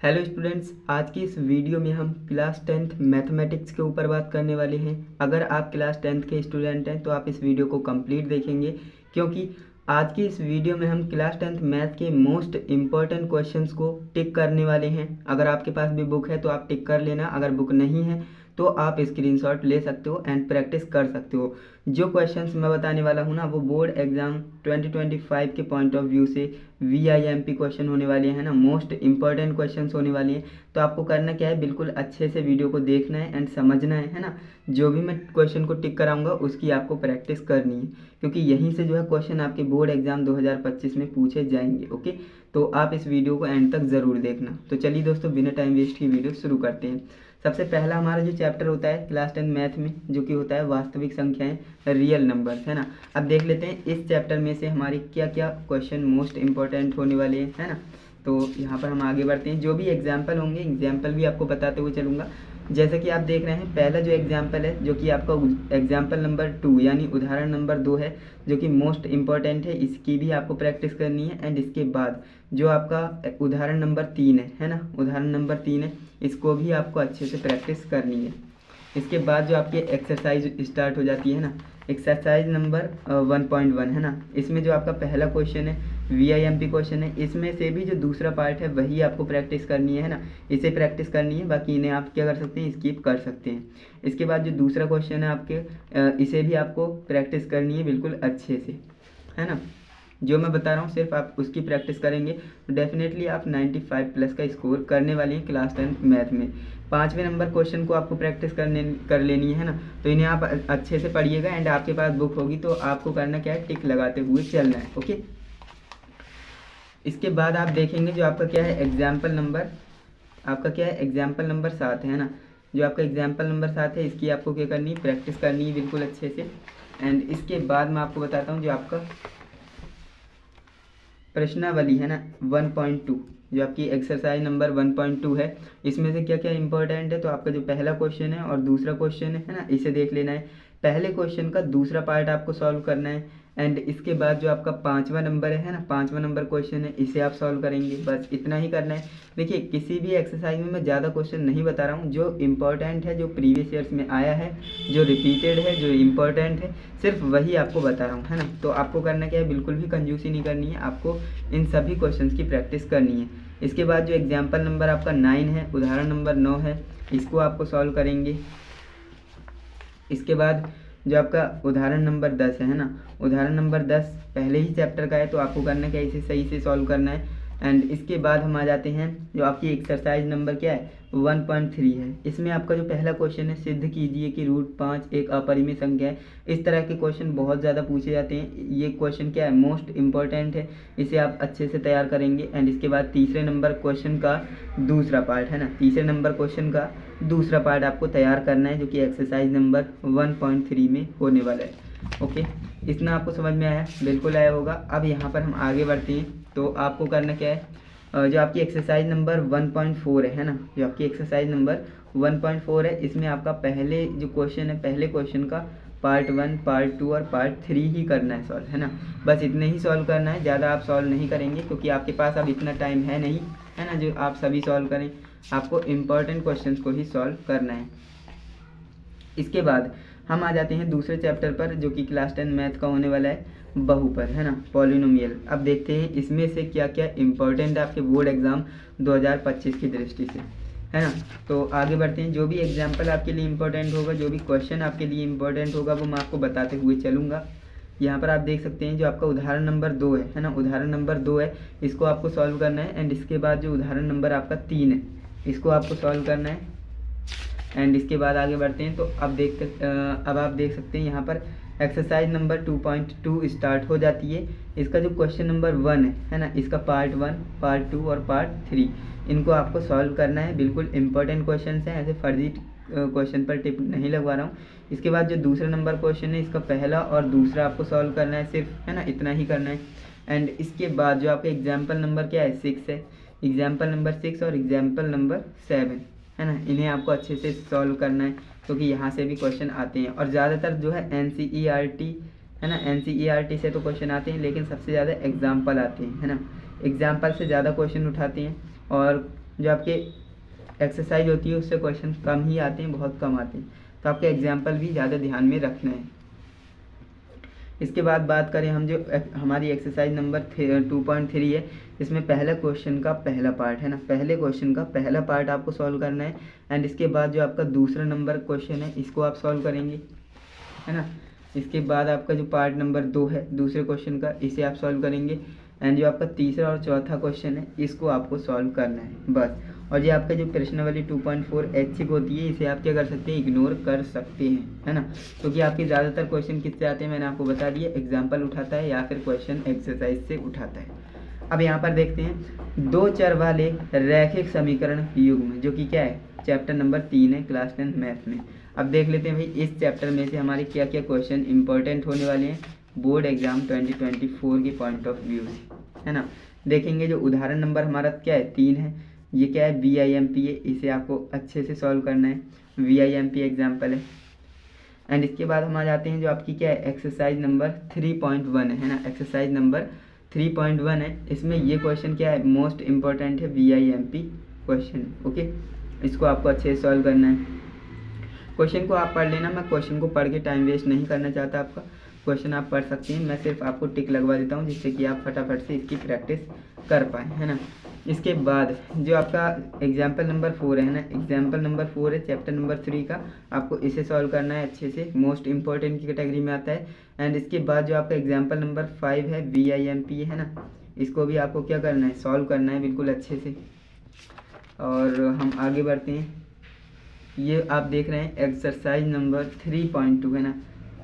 Hello students, आज की इस वीडियो में हम क्लास 10th मैथमेटिक्स के ऊपर बात करने वाले हैं। अगर आप क्लास 10th के स्टूडेंट हैं तो आप इस वीडियो को कंप्लीट देखेंगे, क्योंकि आज की इस वीडियो में हम क्लास 10th मैथ के मोस्ट इम्पॉर्टेंट क्वेश्चंस को टिक करने वाले हैं। अगर आपके पास भी बुक है तो आप टिक कर लेना, अगर बुक नहीं है तो आप स्क्रीनशॉट ले सकते हो एंड प्रैक्टिस कर सकते हो। जो क्वेश्चंस मैं बताने वाला हूँ ना, वो बोर्ड एग्जाम 2025 के पॉइंट ऑफ व्यू से VIMP क्वेश्चन होने वाले हैं ना, मोस्ट इंपॉर्टेंट क्वेश्चंस होने वाले हैं। तो आपको करना क्या है, बिल्कुल अच्छे से वीडियो को देखना है एंड समझना है ना। जो भी मैं क्वेश्चन को टिक कराऊंगा उसकी आपको प्रैक्टिस करनी है, क्योंकि यहीं से जो है क्वेश्चन आपके बोर्ड एग्जाम 2025 में पूछे जाएंगे। ओके, तो आप इस वीडियो को एंड तक ज़रूर देखना। तो चलिए दोस्तों, बिना टाइम वेस्ट की वीडियो शुरू करते हैं। सबसे पहला हमारा जो चैप्टर होता है क्लास 10 मैथ में, जो कि होता है वास्तविक संख्याएं, रियल नंबर्स, है ना। अब देख लेते हैं इस चैप्टर में से हमारे क्या क्या क्वेश्चन मोस्ट इंपॉर्टेंट होने वाले हैं, है ना। तो यहाँ पर हम आगे बढ़ते हैं। जो भी एग्जाम्पल होंगे, एग्जाम्पल भी आपको बताते हुए चलूँगा। जैसे कि आप देख रहे हैं, पहला जो एग्जाम्पल है, जो कि आपका एग्जाम्पल नंबर 2 यानी उदाहरण नंबर 2 है, जो कि मोस्ट इम्पॉर्टेंट है। इसकी भी आपको प्रैक्टिस करनी है। एंड इसके बाद जो आपका उदाहरण नंबर 3 है ना, उदाहरण नंबर 3 है, इसको भी आपको अच्छे से प्रैक्टिस करनी है। इसके बाद जो आपकी एक्सरसाइज स्टार्ट हो जाती है ना, एक्सरसाइज नंबर 1.1 है ना। इसमें जो आपका पहला क्वेश्चन है VIMP क्वेश्चन है, इसमें से भी जो दूसरा पार्ट है वही आपको प्रैक्टिस करनी है ना। इसे प्रैक्टिस करनी है, बाकी इन्हें आप क्या कर सकते हैं, स्किप कर सकते हैं। इसके बाद जो दूसरा क्वेश्चन है आपके, इसे भी आपको प्रैक्टिस करनी है बिल्कुल अच्छे से, है ना। जो मैं बता रहा हूँ सिर्फ आप उसकी प्रैक्टिस करेंगे तो डेफिनेटली आप 95 प्लस का स्कोर करने वाली हैं क्लास 10th मैथ में। 5वें नंबर क्वेश्चन को आपको प्रैक्टिस कर लेनी है ना। तो इन्हें आप अच्छे से पढ़िएगा एंड आपके पास बुक होगी तो आपको करना क्या है, टिक लगाते हुए चलना है। ओके, इसके बाद आप देखेंगे जो आपका क्या है एग्जाम्पल नंबर, आपका क्या है एग्जाम्पल नंबर 7 है ना। जो आपका एग्जाम्पल नंबर 7 है, इसकी आपको क्या करनी है, प्रैक्टिस करनी है बिल्कुल अच्छे से। एंड इसके बाद मैं आपको बताता हूँ जो आपका प्रश्नावली है ना 1.2, जो आपकी एक्सरसाइज नंबर 1.2 है, इसमें से क्या क्या इंपॉर्टेंट है। तो आपका जो पहला क्वेश्चन है और दूसरा क्वेश्चन है ना, इसे देख लेना है। पहले क्वेश्चन का दूसरा पार्ट आपको सॉल्व करना है। एंड इसके बाद जो आपका 5वां नंबर है ना, 5वां नंबर क्वेश्चन है, इसे आप सॉल्व करेंगे। बस इतना ही करना है। देखिए, किसी भी एक्सरसाइज में मैं ज़्यादा क्वेश्चन नहीं बता रहा हूँ। जो इम्पोर्टेंट है, जो प्रीवियस ईयर्स में आया है, जो रिपीटेड है, जो इम्पोर्टेंट है, सिर्फ वही आपको बता रहा हूँ, है ना। तो आपको करना क्या है, बिल्कुल भी कंजूसी नहीं करनी है, आपको इन सभी क्वेश्चंस की प्रैक्टिस करनी है। इसके बाद जो एग्जाम्पल नंबर आपका 9 है, उदाहरण नंबर 9 है, इसको आपको सॉल्व करेंगे। इसके बाद जो आपका उदाहरण नंबर 10 है ना, उदाहरण नंबर 10 पहले ही चैप्टर का है, तो आपको करना क्या है, इसे सही से सॉल्व करना है। एंड इसके बाद हम आ जाते हैं जो आपकी एक्सरसाइज नंबर क्या है 1.3 है। इसमें आपका जो पहला क्वेश्चन है, सिद्ध कीजिए कि √5 एक अपरिमेय संख्या है। इस तरह के क्वेश्चन बहुत ज़्यादा पूछे जाते हैं। ये क्वेश्चन क्या है, मोस्ट इंपॉर्टेंट है, इसे आप अच्छे से तैयार करेंगे। एंड इसके बाद तीसरे नंबर क्वेश्चन का दूसरा पार्ट है ना, तीसरे नंबर क्वेश्चन का दूसरा पार्ट आपको तैयार करना है, जो कि एक्सरसाइज नंबर 1.3 में होने वाला है। ओके, इतना आपको समझ में आया, बिल्कुल आया होगा। अब यहाँ पर हम आगे बढ़ते हैं। तो आपको करना क्या है, जो आपकी एक्सरसाइज नंबर 1.4 है ना, जो आपकी एक्सरसाइज नंबर 1.4 है, इसमें आपका पहले जो क्वेश्चन है, पहले क्वेश्चन का पार्ट 1, पार्ट 2 और पार्ट 3 ही करना है सॉल्व, है ना। बस इतने ही सॉल्व करना है, ज़्यादा आप सॉल्व नहीं करेंगे, क्योंकि आपके पास अब इतना टाइम है नहीं, है ना, जो आप सभी सॉल्व करें। आपको इम्पॉर्टेंट क्वेश्चंस को ही सॉल्व करना है। इसके बाद हम आ जाते हैं दूसरे चैप्टर पर, जो कि क्लास 10 मैथ का होने वाला है बहुपद, है ना, पॉलिनोमियल। अब देखते हैं इसमें से क्या क्या इंपॉर्टेंट है आपके बोर्ड एग्जाम 2025 की दृष्टि से, है ना। तो आगे बढ़ते हैं। जो भी एग्जाम्पल आपके लिए इंपॉर्टेंट होगा, जो भी क्वेश्चन आपके लिए इंपॉर्टेंट होगा, वो मैं आपको बताते हुए चलूँगा। यहाँ पर आप देख सकते हैं जो आपका उदाहरण नंबर 2 है ना, उदाहरण नंबर 2 है, इसको आपको सॉल्व करना है। एंड इसके बाद जो उदाहरण नंबर आपका 3 है, इसको आपको सॉल्व करना है। एंड इसके बाद आगे बढ़ते हैं। तो अब आप देख सकते हैं यहाँ पर एक्सरसाइज नंबर 2.2 स्टार्ट हो जाती है। इसका जो क्वेश्चन नंबर 1 है ना, इसका पार्ट 1, पार्ट 2 और पार्ट 3, इनको आपको सॉल्व करना है। बिल्कुल इंपॉर्टेंट क्वेश्चन हैं, ऐसे फर्जी क्वेश्चन पर टिप नहीं लगवा रहा हूँ। इसके बाद जो दूसरा नंबर क्वेश्चन है, इसका पहला और दूसरा आपको सॉल्व करना है सिर्फ, है ना, इतना ही करना है। एंड इसके बाद जो आपका एग्जाम्पल नंबर क्या है 6 है, एग्जाम्पल नंबर 6 और एग्जाम्पल नंबर 7, है ना, इन्हें आपको अच्छे से सॉल्व करना है, क्योंकि यहाँ से भी क्वेश्चन आते हैं। और ज़्यादातर जो है NCERT, है ना, NCERT से तो क्वेश्चन आते हैं, लेकिन सबसे ज़्यादा एग्जाम्पल आते हैं, है ना, एग्जाम्पल से ज़्यादा क्वेश्चन उठाते हैं। और जो आपके एक्सरसाइज होती है उससे क्वेश्चन कम ही आते हैं, बहुत कम आते हैं, तो आपके एग्जाम्पल भी ज़्यादा ध्यान में रखना है। इसके बाद बात करें हम जो हमारी एक्सरसाइज नंबर 2.3 है, इसमें पहला क्वेश्चन का पहला पार्ट है ना, पहले क्वेश्चन का पहला पार्ट आपको सॉल्व करना है। एंड इसके बाद जो आपका दूसरा नंबर क्वेश्चन है इसको आप सॉल्व करेंगे, है ना। इसके बाद आपका जो पार्ट नंबर 2 है दूसरे क्वेश्चन का, इसे आप सॉल्व करेंगे। एंड जो आपका तीसरा और चौथा क्वेश्चन है इसको आपको सॉल्व करना है बस। और ये आपका जो प्रश्नावली 2.4 ऐच्छिक होती है, इसे आप क्या कर सकते हैं, इग्नोर कर सकते हैं, है ना, क्योंकि आपके ज़्यादातर क्वेश्चन किससे आते हैं मैंने आपको बता दिया, एग्जाम्पल उठाता है या फिर क्वेश्चन एक्सरसाइज से उठाता है। अब यहाँ पर देखते हैं 2 चर वाले रैखिक समीकरण युग्म, जो कि क्या है, चैप्टर नंबर 3 है क्लास 10 मैथ में। अब देख लेते हैं भाई इस चैप्टर में से हमारे क्या क्या क्वेश्चन इंपॉर्टेंट होने वाले हैं बोर्ड एग्जाम 2024 के पॉइंट ऑफ व्यू से, है ना। देखेंगे जो उदाहरण नंबर हमारा क्या है 3 है, ये क्या है VIMP है, इसे आपको अच्छे से सॉल्व करना है, VIMP एग्जाम्पल है। एंड इसके बाद हम आ जाते हैं जो आपकी क्या है एक्सरसाइज नंबर 3.1 है ना, एक्सरसाइज नंबर 3.1 है। इसमें ये क्वेश्चन क्या है, मोस्ट इम्पॉर्टेंट है, VIMP क्वेश्चन, ओके। इसको आपको अच्छे से सॉल्व करना है। क्वेश्चन को आप पढ़ लेना, मैं क्वेश्चन को पढ़ के टाइम वेस्ट नहीं करना चाहता आपका, क्वेश्चन आप पढ़ सकते हैं, मैं सिर्फ आपको टिक लगवा देता हूँ जिससे कि आप फटाफट से इसकी प्रैक्टिस कर पाएँ, है ना। इसके बाद जो आपका एग्जाम्पल नंबर 4 है ना, एग्जाम्पल नंबर 4 है चैप्टर नंबर 3 का, आपको इसे सॉल्व करना है अच्छे से, मोस्ट इंपॉर्टेंट की कैटेगरी में आता है। एंड इसके बाद जो आपका एग्जाम्पल नंबर 5 है VIMP है ना, इसको भी आपको क्या करना है, सॉल्व करना है बिल्कुल अच्छे से। और हम आगे बढ़ते हैं, ये आप देख रहे हैं एक्सरसाइज नंबर 3.2 है ना,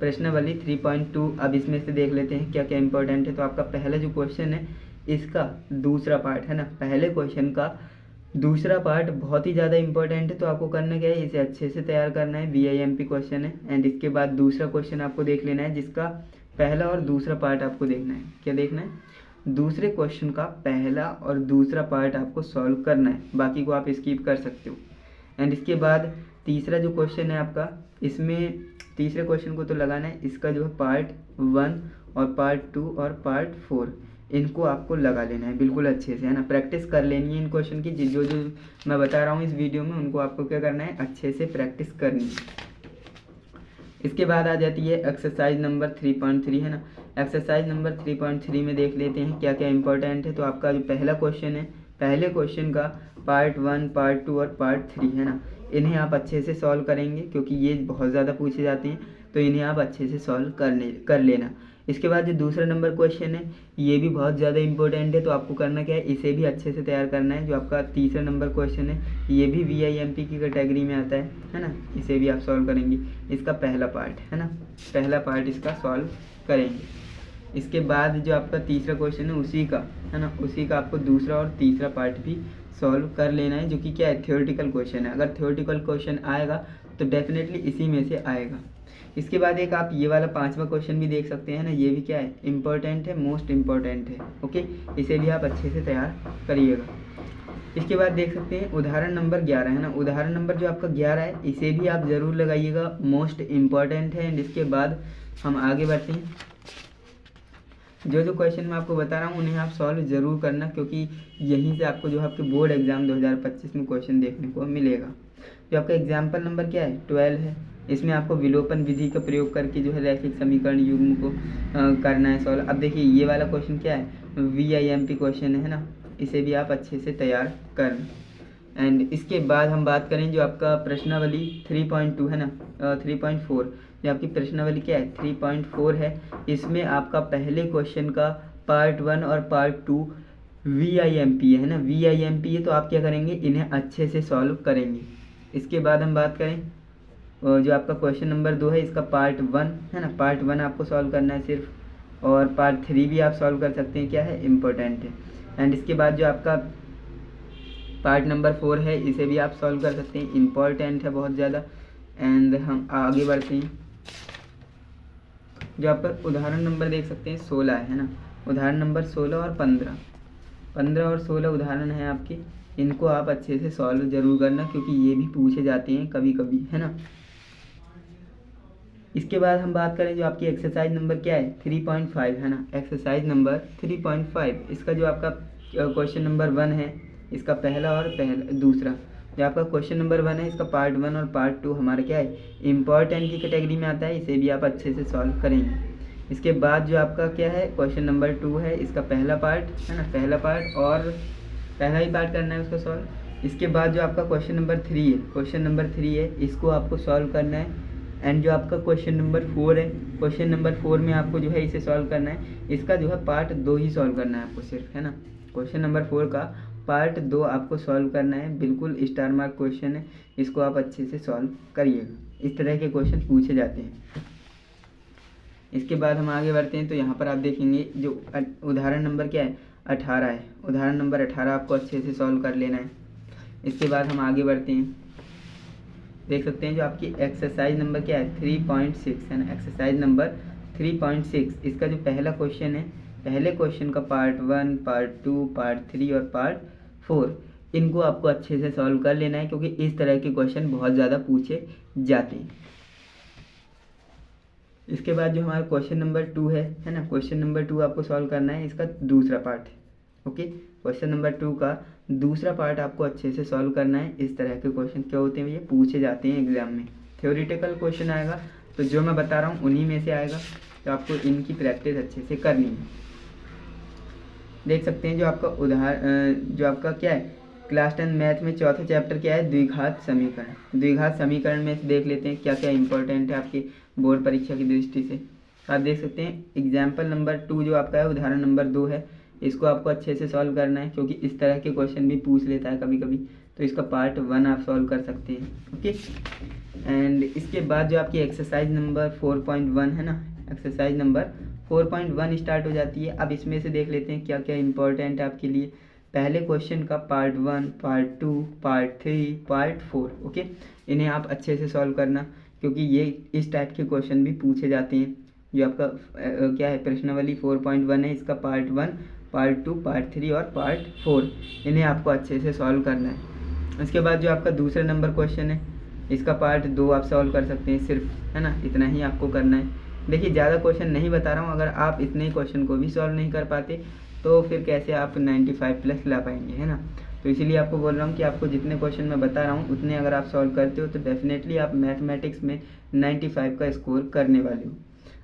प्रश्नावली 3.2। अब इसमें से देख लेते हैं क्या क्या इंपॉर्टेंट है। तो आपका पहला जो क्वेश्चन है इसका दूसरा पार्ट है ना, पहले क्वेश्चन का दूसरा पार्ट बहुत ही ज़्यादा इंपॉर्टेंट है, तो आपको करना क्या है, इसे अच्छे से तैयार करना है, VIMP क्वेश्चन है। एंड इसके बाद दूसरा क्वेश्चन आपको देख लेना है जिसका पहला और दूसरा पार्ट आपको देखना है, क्या देखना है, दूसरे क्वेश्चन का पहला और दूसरा पार्ट आपको सॉल्व करना है, बाकी को आप स्किप कर सकते हो। एंड इसके बाद तीसरा जो क्वेश्चन है आपका, इसमें तीसरे क्वेश्चन को तो लगाना है, इसका जो है पार्ट 1 और पार्ट 2 और पार्ट 4 इनको आपको लगा लेना है बिल्कुल अच्छे से, है ना, प्रैक्टिस कर लेनी है इन क्वेश्चन की, जो जो मैं बता रहा हूँ इस वीडियो में उनको आपको क्या करना है, अच्छे से प्रैक्टिस करनी है। इसके बाद आ जाती है एक्सरसाइज नंबर 3.3 है ना, एक्सरसाइज नंबर 3.3 में देख लेते हैं क्या क्या इंपॉर्टेंट है। तो आपका जो पहला क्वेश्चन है, पहले क्वेश्चन का पार्ट 1 पार्ट 2 और पार्ट 3 है ना, इन्हें आप अच्छे से सॉल्व करेंगे क्योंकि ये बहुत ज़्यादा पूछे जाते हैं, तो इन्हें आप अच्छे से सॉल्व कर लेना। इसके बाद जो दूसरा नंबर क्वेश्चन है ये भी बहुत ज़्यादा इंपॉर्टेंट है, तो आपको करना क्या है, इसे भी अच्छे से तैयार करना है। जो आपका तीसरा नंबर क्वेश्चन है ये भी VIMP की कैटेगरी में आता है ना, इसे भी आप सॉल्व करेंगे, इसका पहला पार्ट है ना, पहला पार्ट इसका सॉल्व करेंगे। इसके बाद जो आपका तीसरा क्वेश्चन है उसी का, है ना, उसी का आपको दूसरा और तीसरा पार्ट भी सॉल्व कर लेना है, जो कि क्या है, थ्योरेटिकल क्वेश्चन है। अगर थ्योरेटिकल क्वेश्चन आएगा तो डेफिनेटली इसी में से आएगा। इसके बाद एक आप ये वाला 5वां क्वेश्चन भी देख सकते हैं ना, ये भी क्या है, इंपॉर्टेंट है, मोस्ट इम्पॉर्टेंट है, ओके, इसे भी आप अच्छे से तैयार करिएगा। इसके बाद देख सकते हैं उदाहरण नंबर 11 है ना, उदाहरण नंबर जो आपका 11 है इसे भी आप ज़रूर लगाइएगा, मोस्ट इम्पॉर्टेंट है। एंड इसके बाद हम आगे बढ़ते हैं, जो जो क्वेश्चन मैं आपको बता रहा हूँ उन्हें आप सॉल्व ज़रूर करना, क्योंकि यहीं से आपको जो आपके बोर्ड एग्जाम 2025 में क्वेश्चन देखने को मिलेगा। जो आपका एग्जाम्पल नंबर क्या है 12 है, इसमें आपको विलोपन विधि का प्रयोग करके जो है रैखिक समीकरण युग्म को करना है सॉल्व। अब देखिए ये वाला क्वेश्चन क्या है, VIMP क्वेश्चन है ना, इसे भी आप अच्छे से तैयार करना। एंड इसके बाद हम बात करें जो आपका प्रश्नावली 3.2 है ना, 3.4, जो आपकी प्रश्नावली क्या है 3.4 है, इसमें आपका पहले क्वेश्चन का पार्ट 1 और पार्ट 2 VIMP है ना, VIMP है, तो आप क्या करेंगे, इन्हें अच्छे से सॉल्व करेंगे। इसके बाद हम बात करें जो आपका क्वेश्चन नंबर 2 है, इसका पार्ट 1 है ना, पार्ट 1 आपको सॉल्व करना है सिर्फ, और पार्ट 3 भी आप सॉल्व कर सकते हैं, क्या है, इम्पोर्टेंट है। एंड इसके बाद जो आपका पार्ट नंबर 4 है इसे भी आप सॉल्व कर सकते हैं, इम्पॉर्टेंट है बहुत ज़्यादा। एंड हम आगे बढ़ते हैं, जो आपका उदाहरण नंबर देख सकते हैं 16 है ना, उदाहरण नंबर 16 और 15 और 16 उदाहरण हैं आपके, इनको आप अच्छे से सॉल्व जरूर करना क्योंकि ये भी पूछे जाते हैं कभी कभी, है ना। इसके बाद हम बात करें जो आपकी एक्सरसाइज नंबर क्या है 3.5 है ना, एक्सरसाइज नंबर 3.5, इसका जो आपका क्वेश्चन नंबर 1 है इसका पहला और दूसरा। जो आपका क्वेश्चन नंबर 1 है इसका पार्ट 1 और पार्ट 2 हमारा क्या है, इम्पॉर्टेंट की कैटेगरी में आता है, इसे भी आप अच्छे से सॉल्व करेंगे। इसके बाद जो आपका क्या है क्वेश्चन नंबर 2 है, इसका पहला पार्ट है ना, पहला पार्ट और पहला ही पार्ट करना है उसको सॉल्व। इसके बाद जो आपका क्वेश्चन नंबर 3 है, क्वेश्चन नंबर 3 है इसको आपको सॉल्व करना है। एंड जो आपका क्वेश्चन नंबर 4 है, क्वेश्चन नंबर 4 में आपको जो है इसे सॉल्व करना है। इसका जो है पार्ट 2 ही सॉल्व करना है आपको सिर्फ, है ना। क्वेश्चन नंबर 4 का पार्ट 2 आपको सॉल्व करना है, बिल्कुल स्टार मार्क क्वेश्चन है, इसको आप अच्छे से सॉल्व करिएगा। इस तरह के क्वेश्चन पूछे जाते हैं। इसके बाद हम आगे बढ़ते हैं, तो यहाँ पर आप देखेंगे जो उदाहरण नंबर क्या है 18 है, उदाहरण नंबर 18 आपको अच्छे से सॉल्व कर लेना है। इसके बाद हम आगे बढ़ते हैं, देख सकते हैं जो आपकी एक्सरसाइज नंबर क्या है 3.6 है ना, एक्सरसाइज नंबर 3.6। इसका जो पहला क्वेश्चन है, पहले क्वेश्चन का पार्ट 1, पार्ट 2, पार्ट 3 और पार्ट 4 इनको आपको अच्छे से सॉल्व कर लेना है, क्योंकि इस तरह के क्वेश्चन बहुत ज़्यादा पूछे जाते हैं। इसके बाद जो हमारा क्वेश्चन नंबर 2 है ना, क्वेश्चन नंबर 2 आपको सॉल्व करना है, इसका दूसरा पार्ट है। ओके, क्वेश्चन नंबर 2 का दूसरा पार्ट आपको अच्छे से सॉल्व करना है। इस तरह के क्वेश्चन क्या होते हैं, ये पूछे जाते हैं एग्जाम में। थ्योरेटिकल क्वेश्चन आएगा तो जो मैं बता रहा हूँ उन्हीं में से आएगा, तो आपको इनकी प्रैक्टिस अच्छे से करनी है। देख सकते हैं जो आपका जो आपका क्या है क्लास 10 मैथ में चौथा चैप्टर क्या है, द्विघात समीकरण। द्विघात समीकरण में देख लेते हैं क्या क्या इंपॉर्टेंट है आपकी बोर्ड परीक्षा की दृष्टि से। आप देख सकते हैं एग्जाम्पल नंबर 2 जो आपका है, उदाहरण नंबर 2 है, इसको आपको अच्छे से सॉल्व करना है, क्योंकि इस तरह के क्वेश्चन भी पूछ लेता है कभी कभी, तो इसका पार्ट 1 आप सॉल्व कर सकते हैं। ओके, एंड इसके बाद जो आपकी एक्सरसाइज नंबर 4.1 है ना, एक्सरसाइज नंबर 4.1 स्टार्ट हो जाती है। अब इसमें से देख लेते हैं क्या क्या इंपॉर्टेंट है आपके लिए। पहले क्वेश्चन का part 1, part 2, part 3, part 4। Okay, इन्हें आप अच्छे से सॉल्व करना, क्योंकि ये इस टाइप के क्वेश्चन भी पूछे जाते हैं। जो आपका क्या है प्रश्नावली 4.1 है, इसका पार्ट 1, पार्ट 2, पार्ट 3 और पार्ट 4 इन्हें आपको अच्छे से सॉल्व करना है। इसके बाद जो आपका दूसरा नंबर क्वेश्चन है, इसका पार्ट 2 आप सॉल्व कर सकते हैं सिर्फ, है ना, इतना ही आपको करना है। देखिए ज़्यादा क्वेश्चन नहीं बता रहा हूँ, अगर आप इतने ही क्वेश्चन को भी सॉल्व नहीं कर पाते तो फिर कैसे आप 95+ ला पाएंगे, है ना। तो इसीलिए आपको बोल रहा हूँ कि आपको जितने क्वेश्चन मैं बता रहा हूँ उतने अगर आप सॉल्व करते हो तो डेफिनेटली आप मैथमेटिक्स में 95 का स्कोर करने वाले हो।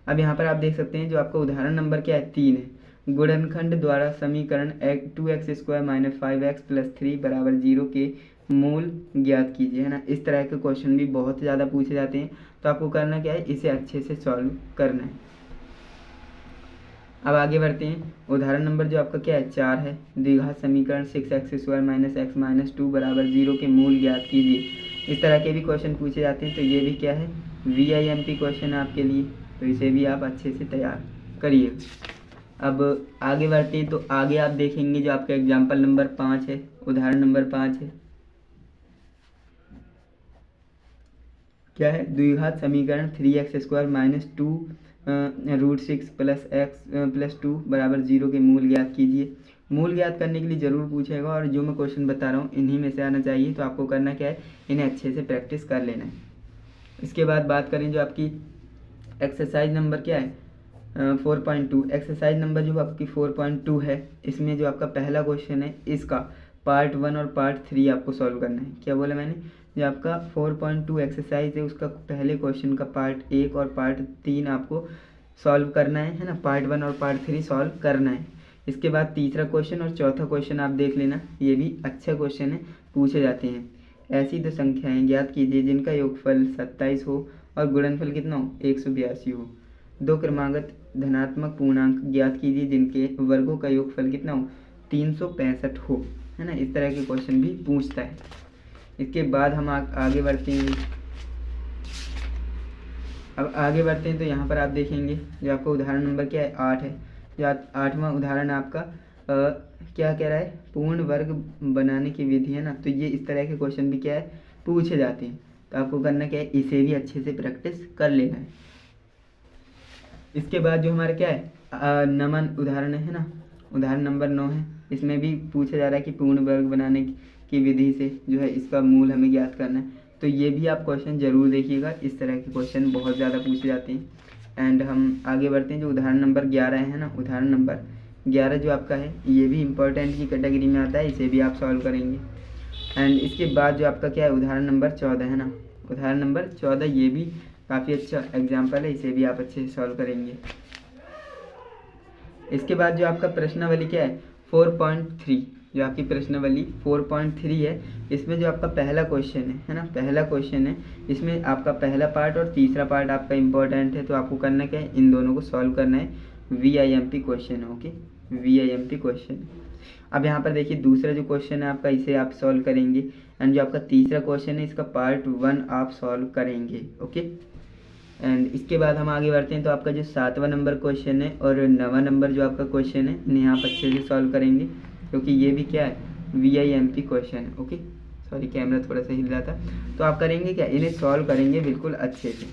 अब यहाँ पर आप देख सकते हैं जो आपका उदाहरण नंबर क्या है 3 है, गुणनखंड द्वारा समीकरण 2x² - 5x + 3 = 0 के मूल ज्ञात कीजिए, है ना। इस तरह के क्वेश्चन भी बहुत ज़्यादा पूछे जाते हैं, तो आपको करना क्या है, इसे अच्छे से सॉल्व करना है। अब आगे बढ़ते हैं, उदाहरण नंबर जो आपका क्या है 4 है, द्विघात समीकरण 6x² - x - 2 = 0 के मूल ज्ञात कीजिए। इस तरह के भी क्वेश्चन पूछे जाते हैं, तो ये भी क्या है VIMP क्वेश्चन है आपके लिए, तो इसे भी आप अच्छे से तैयार करिए। अब आगे बढ़ते हैं, तो आगे आप देखेंगे जो आपका एग्जाम्पल नंबर 5 है, उदाहरण नंबर 5 है, क्या है द्विघात समीकरण 3x² - 2 √6 + x + 2 = 0 के मूल ज्ञात कीजिए। मूल ज्ञात करने के लिए ज़रूर पूछेगा, और जो मैं क्वेश्चन बता रहा हूँ इन्हीं में से आना चाहिए, तो आपको करना क्या है, इन्हें अच्छे से प्रैक्टिस कर लेना है। इसके बाद बात करें जो आपकी एक्सरसाइज नंबर क्या है 4.2। एक्सरसाइज नंबर जो आपकी 4.2 है, इसमें जो आपका पहला क्वेश्चन है इसका पार्ट 1 और पार्ट 3 आपको सॉल्व करना है। क्या बोला मैंने, जो आपका 4.2 एक्सरसाइज है उसका पहले क्वेश्चन का पार्ट 1 और पार्ट 3 आपको सॉल्व करना है ना, पार्ट 1 और पार्ट 3 सॉल्व करना है। इसके बाद तीसरा क्वेश्चन और चौथा क्वेश्चन आप देख लेना, ये भी अच्छा क्वेश्चन है, पूछे जाते हैं। ऐसी दो संख्याएं ज्ञात कीजिए जिनका योगफल 27 हो और गुणनफल कितना हो 182 हो। दो क्रमागत धनात्मक पूर्णांक ज्ञात कीजिए जिनके वर्गों का योगफल कितना हो 365 हो, है ना। इस तरह के क्वेश्चन भी पूछता है। इसके बाद हम आगे बढ़ते हैं। अब आगे बढ़ते हैं तो यहाँ पर आप देखेंगे जो आपका उदाहरण नंबर क्या है 8 है, जो 8वां उदाहरण आपका क्या कह रहा है, पूर्ण वर्ग बनाने की विधि, है ना। तो ये इस तरह के क्वेश्चन भी क्या है पूछे जाते हैं, तो आपको करना क्या है, इसे भी अच्छे से प्रैक्टिस कर लेना है। इसके बाद जो हमारा क्या है नमन उदाहरण है ना, उदाहरण नंबर 9 है, इसमें भी पूछा जा रहा है कि पूर्ण वर्ग बनाने की विधि से जो है इसका मूल हमें ज्ञात करना है। तो ये भी आप क्वेश्चन ज़रूर देखिएगा, इस तरह के क्वेश्चन बहुत ज़्यादा पूछे जाते हैं। एंड हम आगे बढ़ते हैं, जो उदाहरण नंबर 11 है ना, उदाहरण नंबर 11 जो आपका है ये भी इम्पोर्टेंट की कैटेगरी में आता है, इसे भी आप सॉल्व करेंगे। एंड इसके बाद जो आपका क्या है उदाहरण नंबर 14 है ना, उदाहरण नंबर 14 ये भी काफ़ी अच्छा एग्जाम्पल है, इसे भी आप अच्छे से सॉल्व करेंगे। इसके बाद जो आपका प्रश्नावली क्या है 4.3, जो आपकी प्रश्नावली 4.3 है, इसमें जो आपका पहला क्वेश्चन है ना, पहला क्वेश्चन है, इसमें आपका पहला पार्ट और तीसरा पार्ट आपका इम्पोर्टेंट है। तो आपको करना क्या है, इन दोनों को सॉल्व करना है। VIMP क्वेश्चन है, ओके, VIMP क्वेश्चन। अब यहाँ पर देखिए दूसरा जो क्वेश्चन है आपका, इसे आप सॉल्व करेंगे। एंड जो आपका तीसरा क्वेश्चन है इसका पार्ट 1 आप सॉल्व करेंगे, ओके। एंड इसके बाद हम आगे बढ़ते हैं। तो आपका जो 7वां नंबर क्वेश्चन है और 9वां नंबर जो आपका क्वेश्चन है इन्हें आप अच्छे से सॉल्व करेंगे, क्योंकि ये भी क्या है VIMP क्वेश्चन है, ओके। सॉरी कैमरा थोड़ा सा हिल रहा था। तो आप करेंगे क्या, इन्हें सॉल्व करेंगे बिल्कुल अच्छे से।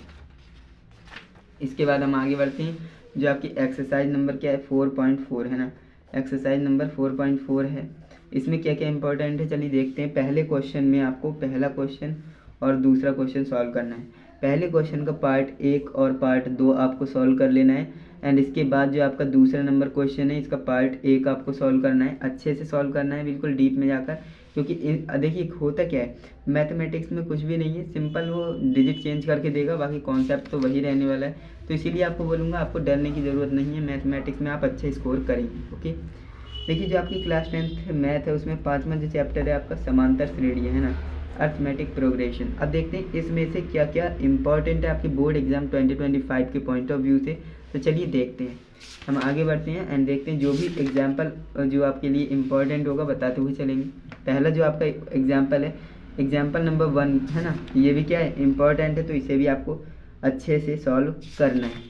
इसके बाद हम आगे बढ़ते हैं। जो आपकी एक्सरसाइज नंबर क्या है 4.4 है ना, एक्सरसाइज नंबर 4.4 है। इसमें क्या क्या इंपॉर्टेंट है चलिए देखते हैं। पहले क्वेश्चन में आपको पहला क्वेश्चन और दूसरा क्वेश्चन सॉल्व करना है। पहले क्वेश्चन का पार्ट 1 और पार्ट 2 आपको सॉल्व कर लेना है। एंड इसके बाद जो आपका दूसरा नंबर क्वेश्चन है इसका पार्ट 1 आपको सॉल्व करना है, अच्छे से सॉल्व करना है, बिल्कुल डीप में जाकर। क्योंकि देखिए होता क्या है, मैथमेटिक्स में कुछ भी नहीं है, सिंपल वो डिजिट चेंज करके देगा, बाकी कॉन्सेप्ट तो वही रहने वाला है। तो इसीलिए आपको बोलूँगा आपको डरने की ज़रूरत नहीं है, मैथमेटिक्स में आप अच्छे स्कोर करेंगे, ओके। देखिए जो आपकी क्लास 10th मैथ है उसमें 5वां जो चैप्टर है आपका समांतर श्रेणी है ना, अर्थमेटिक प्रोग्रेशन। अब देखते हैं इसमें से क्या क्या इंपॉर्टेंट है आपके बोर्ड एग्जाम 2025 के पॉइंट ऑफ व्यू से। तो चलिए देखते हैं, हम आगे बढ़ते हैं एंड देखते हैं जो भी एग्जाम्पल जो आपके लिए इम्पोर्टेंट होगा बताते हुए चलेंगे। पहला जो आपका एग्जाम्पल है, एग्जाम्पल नंबर 1 है ना, ये भी क्या है इम्पोर्टेंट है, तो इसे भी आपको अच्छे से सॉल्व करना है।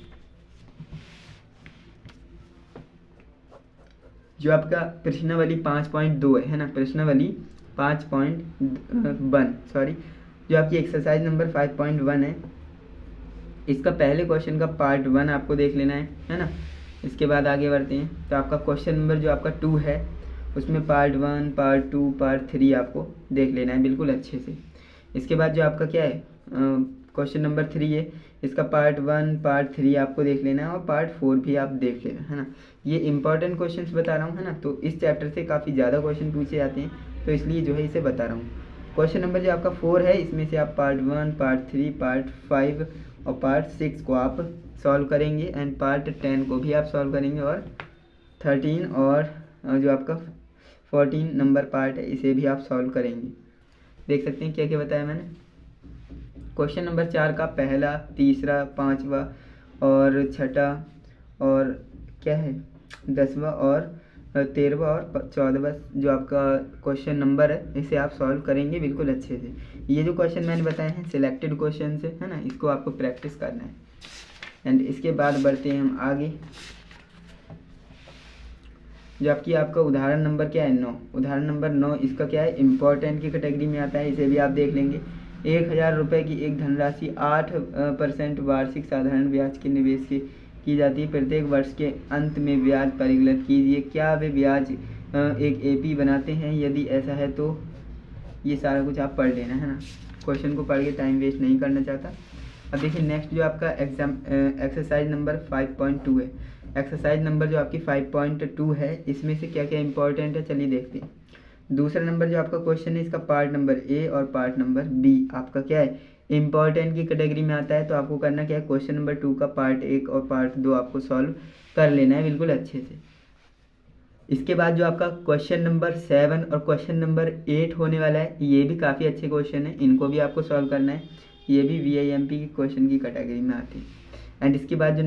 जो आपका प्रश्नावली 5.2 है ना, प्रश्नावली 5.1 सॉरी, जो आपकी एक्सरसाइज नंबर 5.1 है, इसका पहले क्वेश्चन का पार्ट 1 आपको देख लेना है ना। इसके बाद आगे बढ़ते हैं। तो आपका क्वेश्चन नंबर जो आपका 2 है उसमें पार्ट 1, पार्ट 2, पार्ट 3 आपको देख लेना है बिल्कुल अच्छे से। इसके बाद जो आपका क्या है क्वेश्चन नंबर 3 है, इसका पार्ट 1, पार्ट 3 आपको देख लेना है और पार्ट 4 भी आप देख लेना है ना। ये इंपॉर्टेंट क्वेश्चंस बता रहा हूँ है ना, तो इस चैप्टर से काफ़ी ज़्यादा क्वेश्चन पूछे जाते हैं, तो इसलिए जो है इसे बता रहा हूँ। क्वेश्चन नंबर जो आपका 4 है इसमें से आप पार्ट 1, पार्ट 3, पार्ट 5 और पार्ट 6 को आप सॉल्व करेंगे। एंड पार्ट 10 को भी आप सॉल्व करेंगे और 13 और जो आपका 14 नंबर पार्ट है इसे भी आप सॉल्व करेंगे। देख सकते हैं क्या क्या बताया मैंने। क्वेश्चन नंबर 4 का पहला, तीसरा, 5वां और 6ठा और क्या है 10वां और 13वां और 14वां जो आपका क्वेश्चन नंबर है इसे आप सॉल्व करेंगे बिल्कुल अच्छे से। ये जो क्वेश्चन मैंने बताए हैं सिलेक्टेड क्वेश्चन से है ना, इसको आपको प्रैक्टिस करना है। एंड इसके बाद बढ़ते हैं हम आगे। जो आपका उदाहरण नंबर क्या है 9, उदाहरण नंबर 9 इसका क्या है इम्पोर्टेंट की कैटेगरी में आता है, इसे भी आप देख लेंगे। 1000 रुपये की एक धनराशि 8% वार्षिक साधारण ब्याज के निवेश की जाती है। प्रत्येक वर्ष के अंत में ब्याज परिकलित कीजिए। क्या वे ब्याज एक AP बनाते हैं? यदि ऐसा है तो ये सारा कुछ आप पढ़ लेना है ना, क्वेश्चन को पढ़ के टाइम वेस्ट नहीं करना चाहता। अब देखिए नेक्स्ट जो आपका एक्सरसाइज नंबर 5.2 है। एक्सरसाइज नंबर जो आपकी 5.2 है इसमें से क्या क्या इंपॉर्टेंट है चलिए देखते हैं। दूसरा नंबर जो आपका क्वेश्चन है इसका पार्ट नंबर A और पार्ट नंबर B आपका क्या है इम्पॉर्टेंट की कैटेगरी में आता है। तो आपको करना क्या है, क्वेश्चन नंबर 2 का पार्ट 1 और पार्ट 2 आपको सॉल्व कर लेना है बिल्कुल अच्छे से। इसके बाद जो आपका क्वेश्चन नंबर 7 और क्वेश्चन नंबर 8 होने वाला है, ये भी काफ़ी अच्छे क्वेश्चन है, इनको भी आपको सॉल्व करना है। ये भी VIMP की क्वेश्चन की कैटेगरी में आती है। एंड इसके बाद जो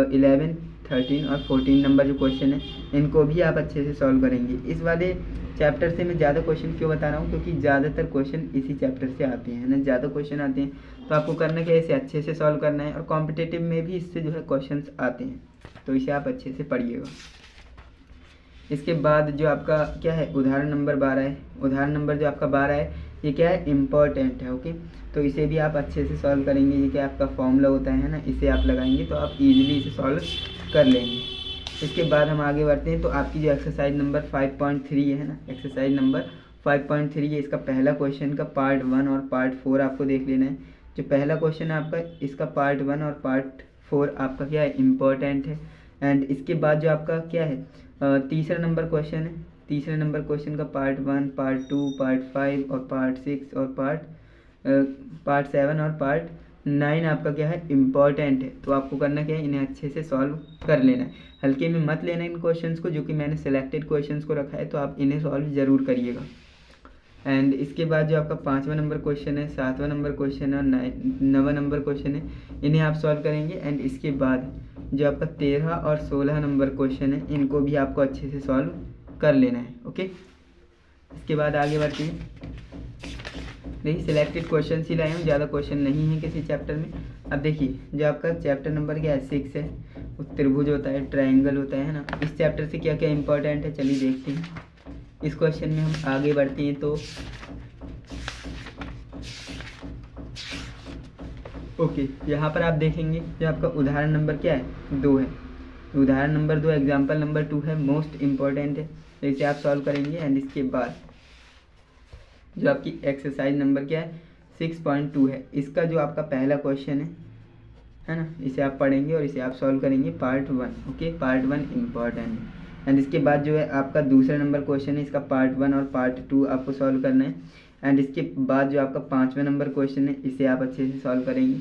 11, 13 और 14 नंबर जो क्वेश्चन है इनको भी आप अच्छे से सॉल्व करेंगे। इस वाले चैप्टर से मैं ज़्यादा क्वेश्चन क्यों बता रहा हूँ, क्योंकि ज़्यादातर क्वेश्चन इसी चैप्टर से आते हैं ना, ज़्यादा क्वेश्चन आते हैं। तो आपको करना क्या है, इसे अच्छे से सॉल्व करना है और कॉम्पिटिटिव में भी इससे जो है क्वेश्चन आते हैं, तो इसे आप अच्छे से पढ़िएगा। इसके बाद जो आपका क्या है उदाहरण नंबर 12 है। उदाहरण नंबर जो आपका 12 है ये क्या है इम्पोर्टेंट है, ओके। तो इसे भी आप अच्छे से सॉल्व करेंगे। ये क्या आपका फॉर्मूला होता है ना, इसे आप लगाएंगे तो आप इजीली इसे सॉल्व कर लेंगे। इसके बाद हम आगे बढ़ते हैं। तो आपकी जो एक्सरसाइज नंबर 5.3 है ना, एक्सरसाइज नंबर 5.3 है, इसका पहला क्वेश्चन का पार्ट 1 और पार्ट 4 आपको देख लेना है। जो पहला क्वेश्चन है आपका इसका पार्ट 1 और पार्ट 4 आपका क्या है इम्पोर्टेंट है। एंड इसके बाद जो आपका क्या है तीसरा नंबर क्वेश्चन है। तीसरे नंबर क्वेश्चन का पार्ट 1, पार्ट 2, पार्ट 5 और पार्ट 6 और पार्ट 7 और पार्ट 9 आपका क्या है, इम्पॉर्टेंट है। तो आपको करना क्या है, इन्हें अच्छे से सॉल्व कर लेना है। हल्के में मत लेना इन क्वेश्चंस को, जो कि मैंने सिलेक्टेड क्वेश्चंस को रखा है, तो आप इन्हें सॉल्व ज़रूर करिएगा। एंड इसके बाद जो आपका 5वां नंबर क्वेश्चन है, 7वां नंबर क्वेश्चन है और 9वां नंबर क्वेश्चन है, इन्हें आप सॉल्व करेंगे। एंड इसके बाद जो आपका 13 और 16 नंबर क्वेश्चन है, इनको भी आपको अच्छे से सॉल्व कर लेना है। ओके, इसके बाद आगे बढ़ते हैं। देखिए सिलेक्टेड क्वेश्चन ही लाए हूँ, ज़्यादा क्वेश्चन नहीं है किसी चैप्टर में। अब देखिए जो आपका चैप्टर नंबर क्या है, 6 है, वो त्रिभुज होता है, ट्रायंगल होता है ना। इस चैप्टर से क्या क्या इंपॉर्टेंट है, चलिए देखते हैं। इस क्वेश्चन में हम आगे बढ़ते हैं तो ओके, यहाँ पर आप देखेंगे जो आपका उदाहरण नंबर क्या है, 2 है। उदाहरण नंबर 2 एग्जाम्पल नंबर 2 है, मोस्ट इम्पॉर्टेंट है, तो इसे आप सॉल्व करेंगे। एंड इसके बाद जो आपकी एक्सरसाइज नंबर क्या है, 6.2 है। इसका जो आपका पहला क्वेश्चन है ना, इसे आप पढ़ेंगे और इसे आप सॉल्व करेंगे, पार्ट 1। ओके, पार्ट 1 इम्पॉर्टेंट है। एंड इसके बाद जो है आपका दूसरा नंबर क्वेश्चन है, इसका पार्ट 1 और पार्ट 2 आपको सॉल्व करना है। एंड इसके बाद जो आपका 5वां नंबर क्वेश्चन है, इसे आप अच्छे से सॉल्व करेंगे।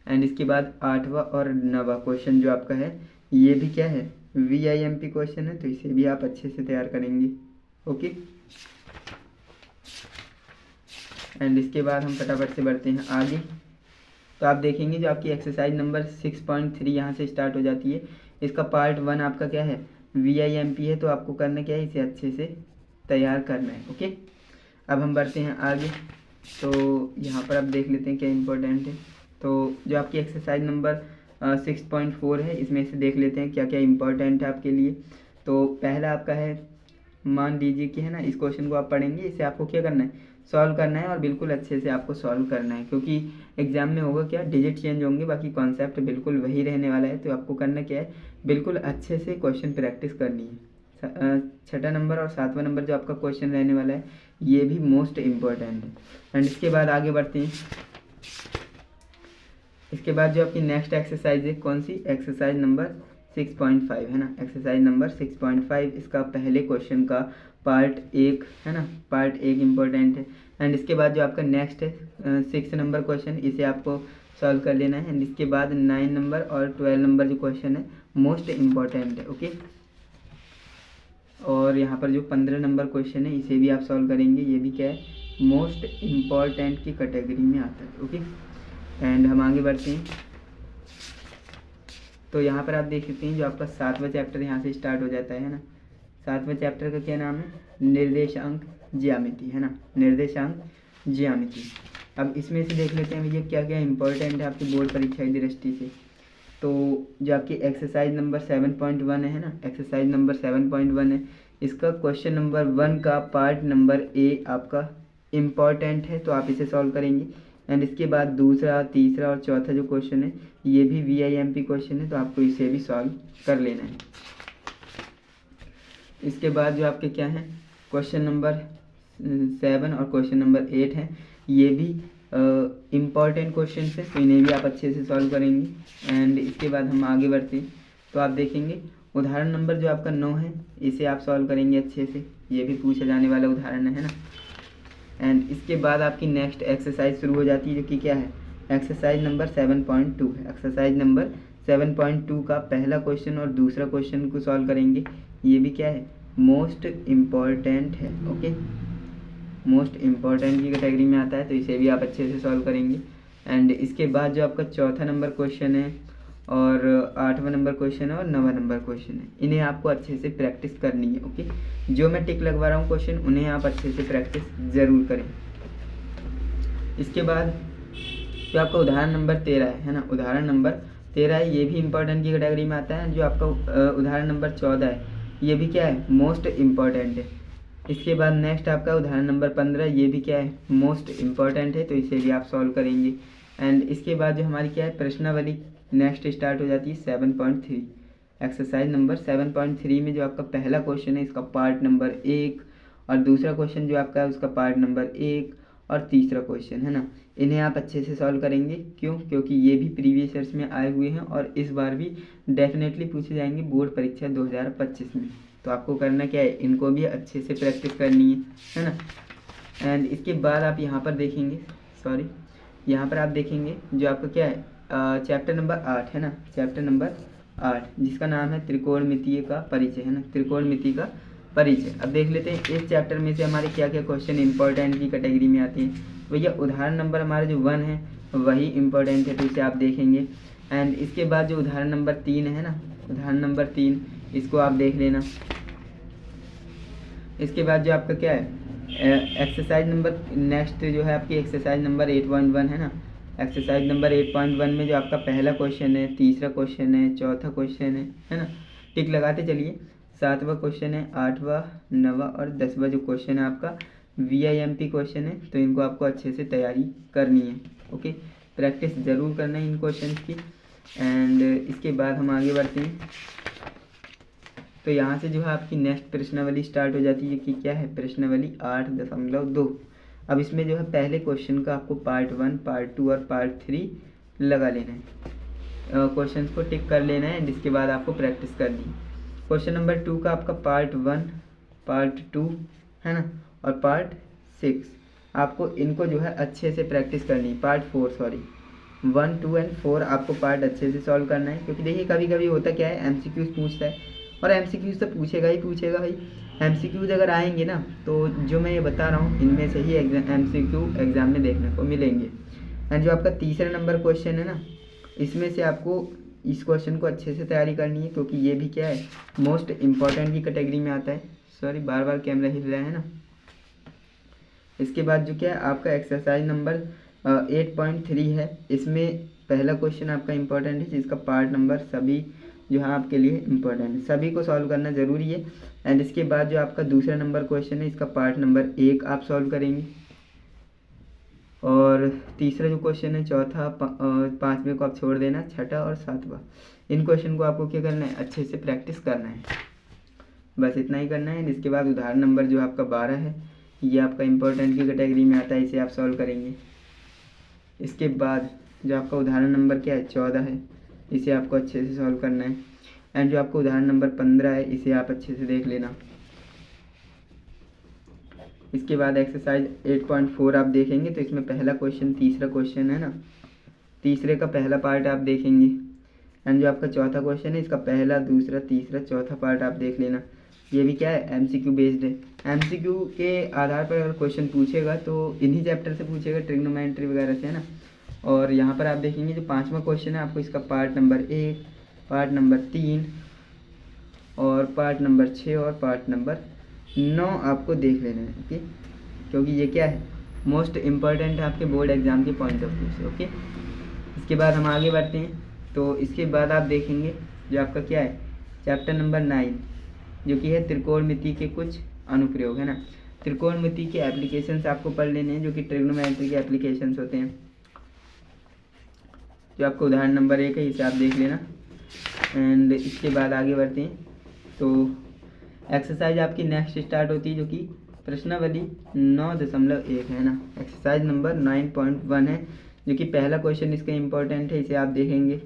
एंड इसके बाद 8वां और 9वां क्वेश्चन जो आपका है, ये भी क्या है, VIMP क्वेश्चन है, तो इसे भी आप अच्छे से तैयार करेंगे। ओके, एंड इसके बाद हम फटाफट से बढ़ते हैं आगे। तो आप देखेंगे जो आपकी एक्सरसाइज नंबर 6.3 यहाँ से स्टार्ट हो जाती है। इसका पार्ट 1 आपका क्या है, VIMP है, तो आपको करना क्या है, इसे अच्छे से तैयार करना है। ओके, अब हम बढ़ते हैं आगे। तो यहाँ पर आप देख लेते हैं क्या इंपॉर्टेंट है। तो जो आपकी एक्सरसाइज नंबर 6.4 है, इसमें से देख लेते हैं क्या क्या इंपॉर्टेंट है आपके लिए। तो पहला आपका है, मान लीजिए कि है ना, इस क्वेश्चन को आप पढ़ेंगे, इसे आपको क्या करना है, सॉल्व करना है और बिल्कुल अच्छे से आपको सॉल्व करना है, क्योंकि एग्जाम में होगा क्या, डिजिट चेंज होंगे, बाकी कॉन्सेप्ट बिल्कुल वही रहने वाला है। तो आपको करना क्या है, बिल्कुल अच्छे से क्वेश्चन प्रैक्टिस करनी है। 6ठा नंबर और 7वां नंबर जो आपका क्वेश्चन रहने वाला है, ये भी मोस्ट इम्पॉर्टेंट है। एंड इसके बाद आगे बढ़ते हैं। इसके बाद जो आपकी नेक्स्ट एक्सरसाइज है, कौन सी, एक्सरसाइज नंबर 6.5 है ना। एक्सरसाइज नंबर 6.5, इसका पहले क्वेश्चन का पार्ट 1 है ना, पार्ट 1 इम्पोर्टेंट है। एंड इसके बाद जो आपका नेक्स्ट है 6 नंबर क्वेश्चन, इसे आपको सॉल्व कर लेना है। एंड इसके बाद 9 नंबर और 12 नंबर जो क्वेश्चन है, मोस्ट इम्पॉर्टेंट है। ओके, और यहाँ पर जो 15 नंबर क्वेश्चन है, इसे भी आप सॉल्व करेंगे, ये भी क्या है, मोस्ट इम्पॉर्टेंट की कैटेगरी में आता है। ओके, एंड हम आगे बढ़ते हैं। तो यहाँ पर आप देख सकते हैं जो आपका 7वां चैप्टर यहाँ से स्टार्ट हो जाता है ना। 7वें चैप्टर का क्या नाम है, निर्देशांक ज्यामिति है ना, निर्देशांक ज्यामिति। अब इसमें से देख लेते हैं भैया क्या क्या इंपॉर्टेंट है आपकी बोर्ड परीक्षा की दृष्टि से। तो जो आपकी एक्सरसाइज नंबर 7.1 है ना, एक्सरसाइज नंबर 7.1 है, इसका क्वेश्चन नंबर 1 का पार्ट नंबर ए आपका इम्पॉर्टेंट है, तो आप इसे सॉल्व करेंगे। एंड इसके बाद दूसरा, तीसरा और चौथा जो क्वेश्चन है, ये भी VIMP क्वेश्चन है, तो आपको इसे भी सॉल्व कर लेना है। इसके बाद जो आपके क्या है, क्वेश्चन नंबर 7 और क्वेश्चन नंबर 8 है, ये भी इम्पॉर्टेंट क्वेश्चन है, तो इन्हें भी आप अच्छे से सॉल्व करेंगे। एंड इसके बाद हम आगे बढ़ते हैं। तो आप देखेंगे उदाहरण नंबर जो आपका 9 है, इसे आप सॉल्व करेंगे अच्छे से, ये भी पूछा जाने वाला उदाहरण है ना। एंड इसके बाद आपकी नेक्स्ट एक्सरसाइज शुरू हो जाती है, जो कि क्या है, एक्सरसाइज नंबर 7.2 है। एक्सरसाइज नंबर 7.2 का पहला क्वेश्चन और दूसरा क्वेश्चन को सॉल्व करेंगे, ये भी क्या है, मोस्ट इम्पॉर्टेंट है। ओके, मोस्ट इम्पॉर्टेंट की कैटेगरी में आता है, तो इसे भी आप अच्छे से सॉल्व करेंगे। एंड इसके बाद जो आपका चौथा नंबर क्वेश्चन है और 8वां नंबर क्वेश्चन है और 9वां नंबर क्वेश्चन है, इन्हें आपको अच्छे से प्रैक्टिस करनी है। ओके, जो मैं टिक लगवा रहा हूँ क्वेश्चन, उन्हें आप अच्छे से प्रैक्टिस ज़रूर करें। इसके बाद जो आपका उदाहरण नंबर 13 है ना, उदाहरण नंबर 13 है, ये भी इम्पोर्टेंट की कैटेगरी में आता है। जो आपका उदाहरण नंबर 14 है, ये भी क्या है, मोस्ट इम्पॉर्टेंट है। इसके बाद नेक्स्ट आपका उदाहरण नंबर 15, ये भी क्या है, मोस्ट इम्पॉर्टेंट है, तो इसे भी आप सॉल्व करेंगे। एंड इसके बाद जो हमारी क्या है, प्रश्नावली नेक्स्ट स्टार्ट हो जाती है 7.3। एक्सरसाइज नंबर 7.3 में जो आपका पहला क्वेश्चन है, इसका पार्ट नंबर 1 और दूसरा क्वेश्चन जो आपका है, उसका पार्ट नंबर 1 और तीसरा क्वेश्चन है ना, इन्हें आप अच्छे से सॉल्व करेंगे। क्यों, क्योंकि ये भी प्रीवियस ईयर्स में आए हुए हैं और इस बार भी डेफिनेटली पूछे जाएंगे बोर्ड परीक्षा 2025 में। तो आपको करना क्या है, इनको भी अच्छे से प्रैक्टिस करनी है ना। एंड इसके बाद आप यहाँ पर देखेंगे, सॉरी यहाँ पर आप देखेंगे जो आपका क्या है चैप्टर नंबर 8 है ना, चैप्टर नंबर 8 जिसका नाम है त्रिकोणमितीय का परिचय, है ना, त्रिकोणमिति का परिचय। अब देख लेते हैं इस चैप्टर में से हमारे क्या क्या क्वेश्चन इंपॉर्टेंट की कैटेगरी में आते हैं। भैया उदाहरण नंबर हमारा जो 1 है वही इंपॉर्टेंट है, तो इसे आप देखेंगे। एंड इसके बाद जो उदाहरण नंबर 3 है ना, उदाहरण नंबर 3 इसको आप देख लेना। इसके बाद जो आपका क्या है एक्सरसाइज नंबर, नेक्स्ट जो है आपकी एक्सरसाइज नंबर 8.1 है ना। एक्सरसाइज नंबर 8.1 में जो आपका पहला क्वेश्चन है, तीसरा क्वेश्चन है, चौथा क्वेश्चन है ना, टिक लगाते चलिए। 7वां क्वेश्चन है, 8वां, 9वां और 10वां जो क्वेश्चन है आपका VIMP क्वेश्चन है, तो इनको आपको अच्छे से तैयारी करनी है। ओके, प्रैक्टिस ज़रूर करना है इन क्वेश्चन की। एंड इसके बाद हम आगे बढ़ते हैं। तो यहाँ से जो है आपकी नेक्स्ट प्रश्नावली स्टार्ट हो जाती है कि क्या है, प्रश्नावली 8.2। अब इसमें जो है पहले क्वेश्चन का आपको पार्ट 1, पार्ट 2 और पार्ट 3 लगा लेना है, क्वेश्चंस को टिक कर लेना है। एंड इसके बाद आपको प्रैक्टिस करनी है। क्वेश्चन नंबर 2 का आपका पार्ट 1, पार्ट 2 है ना, और पार्ट 6 आपको इनको जो है अच्छे से प्रैक्टिस करनी है। पार्ट 4 सॉरी 1, 2 एंड 4 आपको पार्ट अच्छे से सॉल्व करना है, क्योंकि देखिए कभी कभी होता क्या है MCQs पूछता है, और MCQs तो पूछेगा ही पूछेगा भाई। MCQs अगर आएंगे ना तो जो मैं ये बता रहा हूँ इनमें से ही MCQ एग्ज़ाम में देखने को मिलेंगे। एंड जो आपका तीसरा नंबर क्वेश्चन है ना, इसमें से आपको इस क्वेश्चन को अच्छे से तैयारी करनी है, क्योंकि ये भी क्या है मोस्ट इम्पॉर्टेंट की कैटेगरी में आता है। सॉरी बार बार कैमरा हिल रहा है ना। इसके बाद जो क्या है आपका एक्सरसाइज नंबर 8.3 है, इसमें पहला क्वेश्चन आपका इम्पोर्टेंट है, जिसका पार्ट नंबर सभी जो है आपके लिए इम्पोर्टेंट है, सभी को सॉल्व करना ज़रूरी है। एंड इसके बाद जो आपका दूसरा नंबर क्वेश्चन है, इसका पार्ट नंबर 1 आप सॉल्व करेंगे। और तीसरा जो क्वेश्चन है, चौथा, 5वें को आप छोड़ देना, छठा और 7वां, इन क्वेश्चन को आपको क्या करना है, अच्छे से प्रैक्टिस करना है, बस इतना ही करना है। इसके बाद उदाहरण नंबर जो आपका 12 है, ये आपका इम्पोर्टेंट की कैटेगरी में आता है, इसे आप सॉल्व करेंगे। इसके बाद जो आपका उदाहरण नंबर क्या है 14 है, इसे आपको अच्छे से सॉल्व करना है। एंड जो आपका उदाहरण नंबर 15 है, इसे आप अच्छे से देख लेना। इसके बाद एक्सरसाइज 8.4 आप देखेंगे, तो इसमें पहला क्वेश्चन, तीसरा क्वेश्चन है ना, तीसरे का पहला पार्ट आप देखेंगे। एंड जो आपका चौथा क्वेश्चन है, इसका पहला, दूसरा, तीसरा, चौथा पार्ट आप देख लेना। ये भी क्या है MCQ बेस्ड है। MCQ के आधार पर अगर क्वेश्चन पूछेगा तो इन्हीं चैप्टर से पूछेगा, ट्रिग्नोमेट्री वगैरह से, है ना। और यहाँ पर आप देखेंगे जो 5वां क्वेश्चन है, आपको इसका पार्ट नंबर 1, पार्ट नंबर 3 और पार्ट नंबर 6 और पार्ट नंबर 9 आपको देख लेना है। ओके, क्योंकि ये क्या है मोस्ट इम्पॉर्टेंट है आपके बोर्ड एग्जाम के पॉइंट ऑफ व्यू से। ओके, इसके बाद हम आगे बढ़ते हैं। तो इसके बाद आप देखेंगे जो आपका क्या है चैप्टर नंबर 9, जो कि है त्रिकोणमिति के कुछ अनुप्रयोग, है ना। त्रिकोणमिति के एप्लीकेशंस आपको पढ़ लेने हैं, जो कि ट्रिग्नोमेट्री के एप्लीकेशंस होते हैं। जो आपको उदाहरण नंबर 1 है, इसे आप देख लेना। एंड इसके बाद आगे बढ़ते हैं। तो एक्सरसाइज आपकी नेक्स्ट स्टार्ट होती है, जो कि प्रश्नावली 9.1 है ना। एक्सरसाइज नंबर 9.1 है, जो कि पहला क्वेश्चन इसका इम्पोर्टेंट है, इसे आप देखेंगे।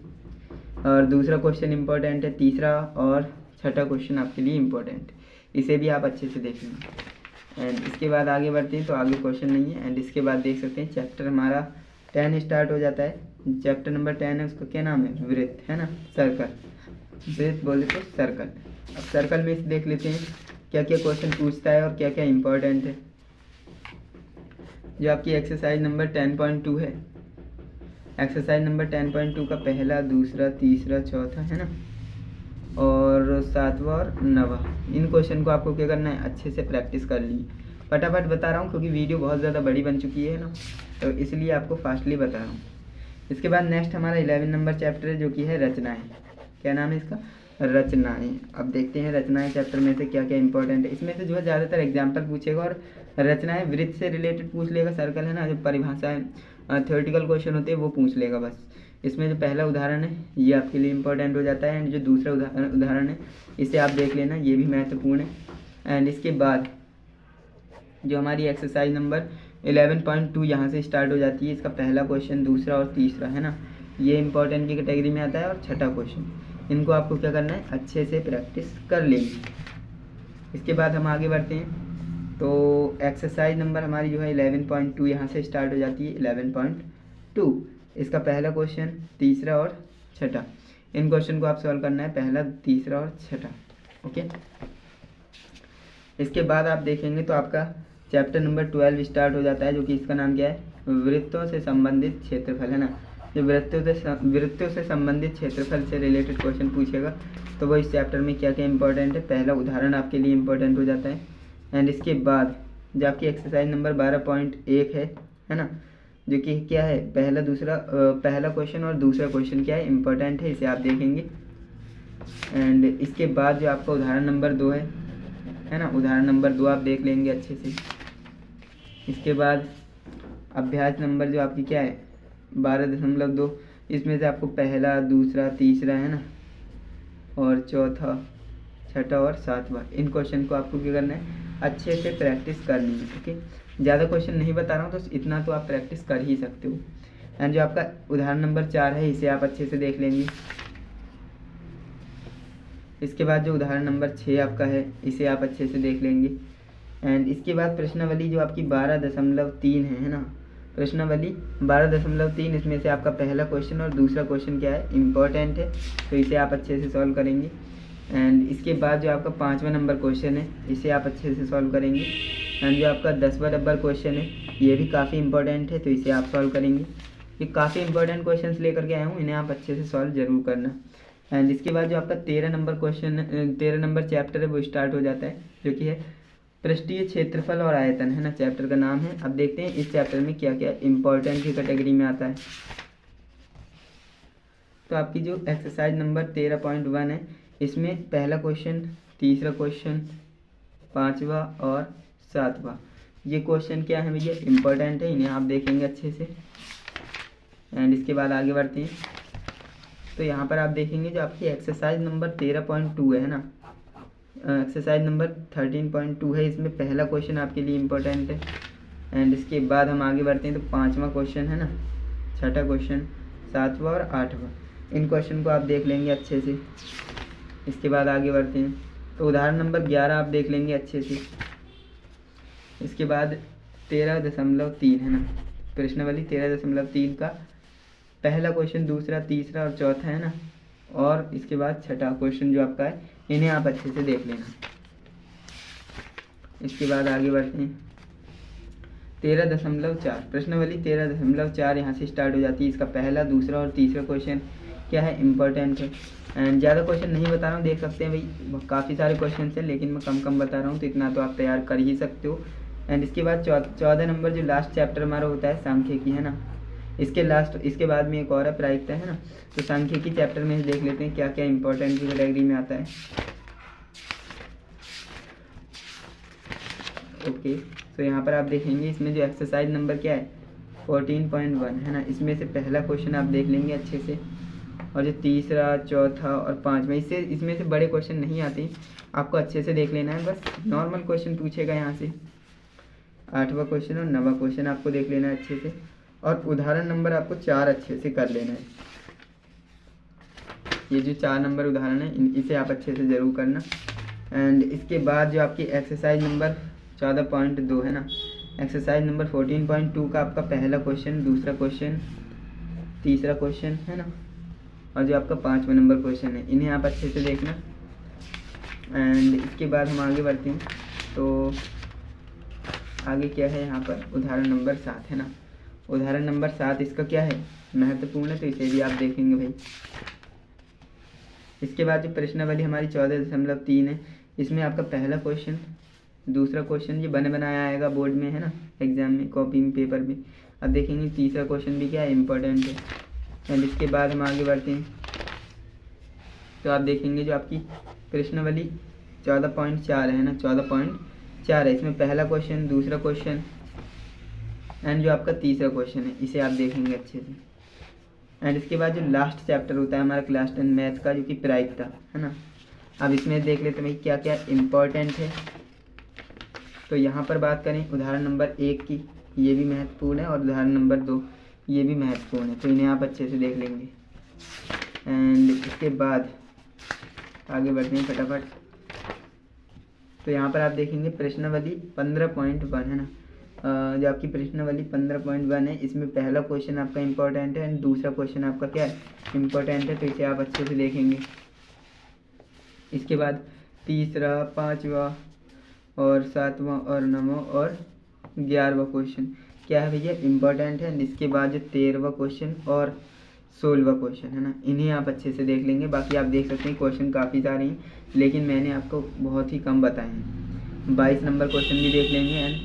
और दूसरा क्वेश्चन इम्पोर्टेंट है, तीसरा और छठा क्वेश्चन आपके लिए इम्पोर्टेंट, इसे भी आप अच्छे से देख लेंगे। एंड इसके बाद आगे बढ़ते हैं, तो आगे क्वेश्चन नहीं है। एंड इसके बाद देख सकते हैं चैप्टर हमारा 10 स्टार्ट हो जाता है। चैप्टर नंबर 10 है, उसका क्या नाम है, वृत्त, है ना, सर्कल, वृत्त बोले तो सर्कल। अब सर्कल में से देख लेते हैं क्या क्या क्वेश्चन पूछता है और क्या क्या इम्पोर्टेंट है। जो आपकी एक्सरसाइज नंबर 10.2 है, एक्सरसाइज नंबर 10.2 का पहला, दूसरा, तीसरा, चौथा, है ना, और 7वां और 9वां, इन क्वेश्चन को आपको क्या करना है, अच्छे से प्रैक्टिस कर ली। फटाफट बता रहा हूँ क्योंकि वीडियो बहुत ज़्यादा बड़ी बन चुकी है ना, तो इसलिए आपको फास्टली बता रहा हूँ। इसके बाद नेक्स्ट हमारा 11 नंबर चैप्टर है, जो कि है रचनाएं। क्या नाम है इसका, रचनाएं। अब देखते हैं रचनाएं चैप्टर में से क्या क्या इंपॉर्टेंट है। इसमें से जो है ज़्यादातर एग्जाम्पल पूछेगा, और रचनाएं वृत्त से रिलेटेड पूछ लेगा, सर्कल है ना, जो परिभाषाएं थ्योरेटिकल क्वेश्चन होते हैं वो पूछ लेगा बस। इसमें जो पहला उदाहरण है ये आपके लिए इम्पोर्टेंट हो जाता है। एंड जो दूसरा उदाहरण है इसे आप देख लेना, ये भी महत्वपूर्ण है। एंड इसके बाद जो हमारी एक्सरसाइज नंबर 11.2 यहाँ से स्टार्ट हो जाती है। इसका पहला क्वेश्चन, दूसरा और तीसरा, है ना, ये इंपॉर्टेंट की कैटेगरी में आता है। और छठा क्वेश्चन, इनको आपको क्या करना है, अच्छे से प्रैक्टिस कर लेंगे। इसके बाद हम आगे बढ़ते हैं। तो एक्सरसाइज नंबर हमारी जो है 11.2 यहाँ से स्टार्ट हो जाती है। 11.2 इसका पहला क्वेश्चन, तीसरा और छठा, इन क्वेश्चन को आप सॉल्व करना है, पहला, तीसरा और छठा। ओके, इसके बाद आप देखेंगे तो आपका चैप्टर नंबर 12 स्टार्ट हो जाता है, जो कि इसका नाम क्या है, वृत्तों से संबंधित क्षेत्रफल, है ना। जो वृत्तों से संबंधित क्षेत्रफल से रिलेटेड क्वेश्चन पूछेगा तो वो इस चैप्टर में क्या क्या इंपॉर्टेंट है, पहला उदाहरण आपके लिए इंपॉर्टेंट हो जाता है। एंड इसके बाद जो आपकी एक्सरसाइज नंबर 12.1 है ना, जो कि क्या है, पहला क्वेश्चन और दूसरा क्वेश्चन क्या है, इंपॉर्टेंट है, इसे आप देखेंगे। एंड इसके बाद जो आपका उदाहरण नंबर 2 है ना, उदाहरण नंबर 2 आप देख लेंगे अच्छे से। इसके बाद अभ्यास नंबर जो आपकी क्या है 12.2, इसमें से आपको पहला, दूसरा, तीसरा, है ना, और चौथा, छठा और सातवां, इन क्वेश्चन को आपको क्या करना है, अच्छे से प्रैक्टिस करनी है। ओके, ज़्यादा क्वेश्चन नहीं बता रहा हूँ तो इतना तो आप प्रैक्टिस कर ही सकते हो। एंड जो आपका उदाहरण नंबर 4 है, इसे आप अच्छे से देख लेंगे। इसके बाद जो उदाहरण नंबर 6 आपका है, इसे आप अच्छे से देख लेंगे। एंड इसके बाद प्रश्नावली जो आपकी 12.3 है ना, प्रश्नावली 12.3, इसमें से आपका पहला क्वेश्चन और दूसरा क्वेश्चन क्या है, इम्पोर्टेंट है, तो इसे आप अच्छे से सॉल्व करेंगे। एंड इसके बाद जो आपका 5वां नंबर क्वेश्चन है, इसे आप अच्छे से सॉल्व करेंगे। एंड जो आपका 10वां नंबर क्वेश्चन है, ये भी काफ़ी इंपॉर्टेंट है, तो इसे आप सॉल्व करेंगे। ये काफ़ी इंपॉर्टेंट क्वेश्चंस लेकर के आया हूँ, इन्हें आप अच्छे से सॉल्व जरूर करना। एंड इसके बाद जो आपका 13 नंबर क्वेश्चन, 13 नंबर चैप्टर है, वो स्टार्ट हो जाता है, जो कि है पृष्ठीय क्षेत्रफल और आयतन, है ना, चैप्टर का नाम है। अब देखते हैं इस चैप्टर में क्या क्या इंपॉर्टेंट की कैटेगरी में आता है। तो आपकी जो एक्सरसाइज नंबर 13.1 है, इसमें पहला क्वेश्चन, तीसरा क्वेश्चन, 5वां और 7वां, ये क्वेश्चन क्या है भैया, इंपॉर्टेंट है, इन्हें आप देखेंगे अच्छे से। एंड इसके बाद आगे बढ़ते हैं। तो यहाँ पर आप देखेंगे जो आपकी एक्सरसाइज नंबर 13.2 है ना, एक्सरसाइज नंबर 13.2 है, इसमें पहला क्वेश्चन आपके लिए इम्पोर्टेंट है। एंड इसके बाद हम आगे बढ़ते हैं, तो 5वां क्वेश्चन है ना, छठा क्वेश्चन, 7वां और 8वां, इन क्वेश्चन को आप देख लेंगे अच्छे से। इसके बाद आगे बढ़ते हैं, तो उदाहरण नंबर 11 आप देख लेंगे अच्छे से। इसके बाद 13.3 है ना, प्रश्नावली 13.3 का पहला क्वेश्चन, दूसरा, तीसरा और चौथा, है ना, और इसके बाद छठा क्वेश्चन जो आपका है, इन्हें आप अच्छे से देख लेना। इसके बाद आगे बढ़ते हैं, 13.4, प्रश्नावली 13.4 यहाँ से स्टार्ट हो जाती है। इसका पहला, दूसरा और तीसरा क्वेश्चन क्या है, इम्पोर्टेंट है। एंड ज़्यादा क्वेश्चन नहीं बता रहा हूँ, देख सकते हैं भाई, काफ़ी सारे क्वेश्चन हैं, लेकिन मैं कम कम बता रहा हूँ, तो इतना तो आप तैयार कर ही सकते हो। एंड इसके बाद 14 नंबर जो लास्ट चैप्टर हमारा होता है, सांख्यिकी, है ना, इसके बाद में एक और है प्रायिकता, है ना। तो सांख्यिकी चैप्टर में देख लेते हैं क्या क्या इंपॉर्टेंट की कैटेगरी में आता है। ओके, तो यहाँ पर आप देखेंगे, इसमें जो एक्सरसाइज नंबर क्या है, 14.1 है ना, इसमें से पहला क्वेश्चन आप देख लेंगे अच्छे से, और जो तीसरा, चौथा और 5वां, इसमें से बड़े क्वेश्चन नहीं आते, आपको अच्छे से देख लेना है, बस नॉर्मल क्वेश्चन पूछेगा यहाँ से। 8वां क्वेश्चन और 9वां क्वेश्चन आपको देख लेना है अच्छे से, और उदाहरण नंबर आपको 4 अच्छे से कर लेना है। ये जो 4 नंबर उदाहरण है, इसे आप अच्छे से ज़रूर करना। एंड इसके बाद जो आपकी एक्सरसाइज नंबर 14.2 है ना, एक्सरसाइज नंबर 14.2 का आपका पहला क्वेश्चन, दूसरा क्वेश्चन, तीसरा क्वेश्चन, है ना, और जो आपका 5वां नंबर क्वेश्चन है, इन्हें आप अच्छे से देखना। एंड इसके बाद हम आगे बढ़ते हैं, तो आगे क्या है यहाँ पर, उदाहरण नंबर 7 है ना, उदाहरण नंबर 7 इसका क्या है, महत्वपूर्ण है, तो इसे भी आप देखेंगे भाई। इसके बाद जो प्रश्नावली हमारी 14.3 है, इसमें आपका पहला क्वेश्चन, दूसरा क्वेश्चन ये बने बनाया आएगा बोर्ड में, है ना, एग्जाम में, कॉपी में, पेपर में। अब देखेंगे तीसरा क्वेश्चन भी क्या है, इम्पोर्टेंट है। एंड इसके बाद हम आगे बढ़ते हैं, तो आप देखेंगे जो आपकी प्रश्नावली 14.4 है ना, 14.4 है, इसमें पहला क्वेश्चन, दूसरा क्वेश्चन एंड जो आपका तीसरा क्वेश्चन है, इसे आप देखेंगे अच्छे से। एंड इसके बाद जो लास्ट चैप्टर होता है हमारा क्लास 10 मैथ्स का, जो कि प्रायिकता, है ना, अब इसमें देख लेते हैं क्या क्या इम्पोर्टेंट है। तो यहाँ पर बात करें उदाहरण नंबर 1 की, ये भी महत्वपूर्ण है, और उदाहरण नंबर 2 ये भी महत्वपूर्ण है, तो इन्हें आप अच्छे से देख लेंगे। एंड इसके बाद आगे बढ़ते हैं फटाफट। तो यहाँ पर आप देखेंगे प्रश्नावली 15.1 है ना, जो आपकी प्रश्नावली 15.1 है, इसमें पहला क्वेश्चन आपका इम्पोर्टेंट है एंड दूसरा क्वेश्चन आपका क्या है, इम्पोर्टेंट है। तो इसे आप अच्छे से देखेंगे। इसके बाद तीसरा, पाँचवा और सातवां और नौवां और 11वां क्वेश्चन क्या है भैया, इम्पोर्टेंट है। इसके बाद जो 13वां क्वेश्चन और 16वां क्वेश्चन है ना, इन्हें आप अच्छे से देख लेंगे। बाकी आप देख सकते हैं क्वेश्चन काफ़ी सारे हैं, लेकिन मैंने आपको बहुत ही कम बताए हैं। 22 नंबर क्वेश्चन भी देख लेंगे एंड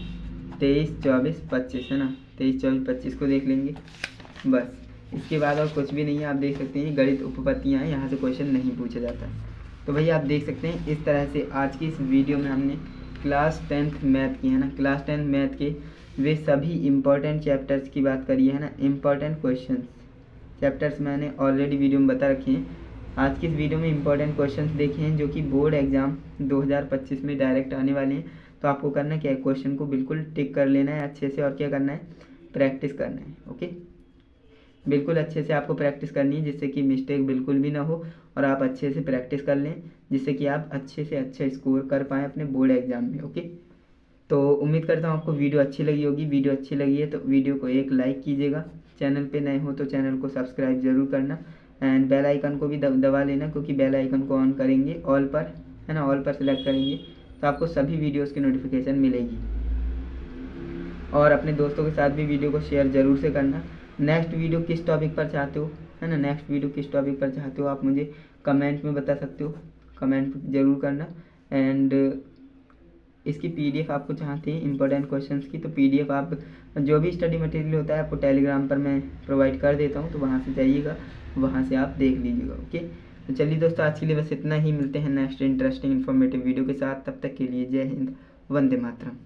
23, 24, 25 है ना, 23, 24, 25 को देख लेंगे बस। इसके बाद और कुछ भी नहीं है। आप देख सकते हैं गणित उपपत्तियाँ हैं, यहाँ से क्वेश्चन नहीं पूछा जाता। तो भैया आप देख सकते हैं इस तरह से आज की इस वीडियो में हमने क्लास 10th मैथ की है ना, क्लास 10 मैथ के वे सभी इम्पोर्टेंट चैप्टर्स की बात करी है ना, इम्पोर्टेंट क्वेश्चंस चैप्टर्स मैंने ऑलरेडी वीडियो में बता रखे हैं। आज की इस वीडियो में इम्पोर्टेंट क्वेश्चंस देखे हैं जो कि बोर्ड एग्जाम 2025 में डायरेक्ट आने वाले हैं। तो आपको करना क्या है, क्वेश्चन को बिल्कुल टिक कर लेना है अच्छे से और क्या करना है, प्रैक्टिस करना है। ओके, बिल्कुल अच्छे से आपको प्रैक्टिस करनी है जिससे कि मिस्टेक बिल्कुल भी ना हो और आप अच्छे से प्रैक्टिस कर लें जिससे कि आप अच्छे से अच्छा स्कोर कर पाएँ अपने बोर्ड एग्जाम में। ओके, तो उम्मीद करता हूँ आपको वीडियो अच्छी लगी होगी। वीडियो अच्छी लगी है तो वीडियो को एक लाइक कीजिएगा, चैनल पे नए हो तो चैनल को सब्सक्राइब जरूर करना एंड बेल आइकन को भी दबा लेना, क्योंकि बेल आइकन को ऑन करेंगे ऑल पर है ना, ऑल पर सेलेक्ट करेंगे तो आपको सभी वीडियोज़ की नोटिफिकेशन मिलेगी। और अपने दोस्तों के साथ भी वीडियो को शेयर ज़रूर से करना। नेक्स्ट वीडियो किस टॉपिक पर चाहते हो है ना, नेक्स्ट वीडियो किस टॉपिक पर चाहते हो आप मुझे कमेंट में बता सकते हो, कमेंट ज़रूर करना। एंड इसकी पीडीएफ आपको चाहते हैं इंपॉर्टेंट क्वेश्चंस की, तो पीडीएफ आप जो भी स्टडी मटेरियल होता है आपको टेलीग्राम पर मैं प्रोवाइड कर देता हूँ, तो वहाँ से जाइएगा, वहाँ से आप देख लीजिएगा। ओके, तो चलिए दोस्तों आज के लिए बस इतना ही। मिलते हैं नेक्स्ट इंटरेस्टिंग इन्फॉर्मेटिव वीडियो के साथ, तब तक के लिए जय हिंद, वंदे मातरम।